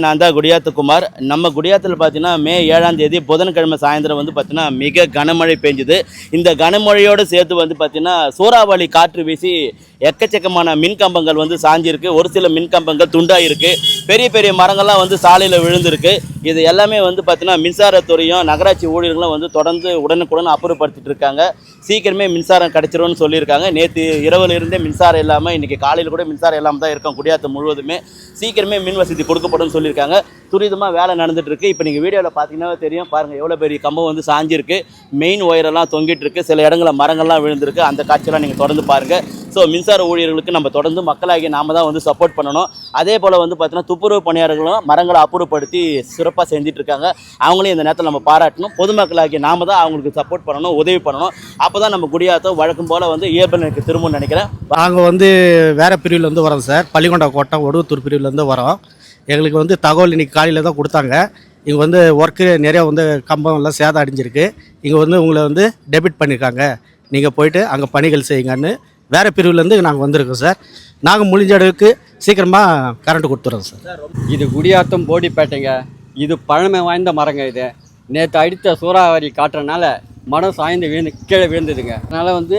நான் தான் குடியாத்துக்குமார். நம்ம குடியாத்தில் பார்த்தீங்கன்னா மே 7ஆம் தேதி புதன்கிழமை சாயந்தரம் வந்து பார்த்தீங்கன்னா மிக கனமழை பெஞ்சுது. இந்த கனமழையோடு சேர்த்து வந்து பார்த்தீங்கன்னா சூறாவளி காற்று வீசி எக்கச்சக்கமான மின் கம்பங்கள் வந்து சாஞ்சிருக்கு. ஒரு சில மின் கம்பங்கள் துண்டாயிருக்கு. பெரிய பெரிய மரங்கள்லாம் வந்து சாலையில் விழுந்திருக்கு. இது எல்லாமே வந்து பார்த்தீங்கன்னா மின்சாரத்துறையும் நகராட்சி ஊழியர்களும் வந்து தொடர்ந்து உடனுக்குடன் அப்புறப்படுத்திட்டு இருக்காங்க. சீக்கிரமே மின்சாரம் கிடைச்சிரும்னு சொல்லியிருக்காங்க. நேற்று இரவுலேருந்தே மின்சாரம் இல்லாமல் இன்றைக்கி காலையில் கூட மின்சாரம் இல்லாமல் தான் இருக்கும் குடியாத்தம் முழுவதுமே. சீக்கிரமே மின் வசதி கொடுக்கப்படும் சொல்லியிருக்காங்க. துரிதமாக வேலை நடந்துட்டு இருக்கு. இப்போ நீங்கள் வீடியோவில் பார்த்தீங்கன்னா தெரியும், பாருங்கள் எவ்வளோ பெரிய கம்பம் வந்து சாஞ்சிருக்கு. மெயின் ஒயரெல்லாம் தொங்கிட்டு இருக்கு. சில இடங்களில் மரங்கள்லாம் விழுந்திருக்கு. அந்த காட்சியெல்லாம் நீங்கள் தொடர்ந்து பாருங்கள். ஸோ மின்சார ஊழியர்களுக்கு நம்ம தொடர்ந்து மக்களாகி நாம தான் வந்து சப்போர்ட் பண்ணணும். அதே போல் வந்து பார்த்தீங்கன்னா துப்புரவு பணியாளர்களும் மரங்களை அப்புறப்படுத்தி சிறப்பாக செஞ்சுட்டு இருக்காங்க. அவங்களையும் இந்த நேரத்தில் நம்ம பாராட்டணும். பொதுமக்களாகி நாம தான் அவங்களுக்கு சப்போர்ட் பண்ணணும், உதவி பண்ணணும். அப்போ தான் நம்ம குடியாத்தம் வழக்கம் போல் வந்து இயல்பு நிலைக்கு திரும்பும்னு நினைக்கிறேன். நாங்கள் வந்து வேறு பிரிவுலேருந்து வரோம் சார். பள்ளிக்கொண்டா கோட்டம் ஒடுவத்தூர் பிரிவுலேருந்து வரோம். எங்களுக்கு வந்து தகவல் இன்றைக்கி காலையில் தான் கொடுத்தாங்க. இங்கே வந்து ஒர்க்கு நிறையா வந்து கம்பம் எல்லாம் சேதம் அடைஞ்சிருக்கு. இங்கே வந்து உங்களை வந்து டெபிட் பண்ணியிருக்காங்க, நீங்கள் போயிட்டு அங்கே பணிகள் செய்யுங்கன்னு வேறு பிரிவுலேருந்து நாங்கள் வந்திருக்கோம் சார். நாங்கள் முடிஞ்ச அளவுக்கு சீக்கிரமாக கரண்ட் கொடுத்துறோம் சார். இது குடியாத்தம் போடிப்பேட்டைங்க. இது பழமை வாய்ந்த மரங்க. இது நேற்று அடித்த சூறாவளி காட்டுறதுனால மரம் சாய்ந்து கீழே விழுந்ததுங்க. அதனால் வந்து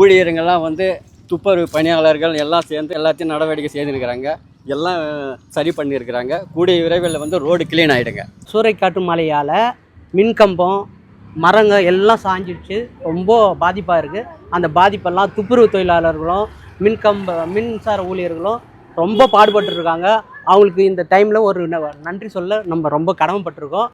ஊழியருங்கெல்லாம் வந்து துப்புரவு பணியாளர்கள் எல்லாம் சேர்ந்து எல்லாத்தையும் நடவடிக்கை செய்துருக்கிறாங்க. எல்லாம் சரி பண்ணியிருக்கிறாங்க. கூடிய விரைவில் வந்து ரோடு கிளீன் ஆகிடுங்க. சூறைக்காற்று மழையால் மின்கம்பம் மரங்க எல்லாம் சாஞ்சிடுச்சு. ரொம்ப பாதிப்பாக இருக்குது. அந்த பாதிப்பெல்லாம் துப்புரவு தொழிலாளர்களும் மின்சார ஊழியர்களும் ரொம்ப பாடுபட்டுருக்காங்க. அவங்களுக்கு இந்த டைமில் ஒரு நன்றி சொல்ல நம்ம ரொம்ப கடமைப்பட்டிருக்கோம்.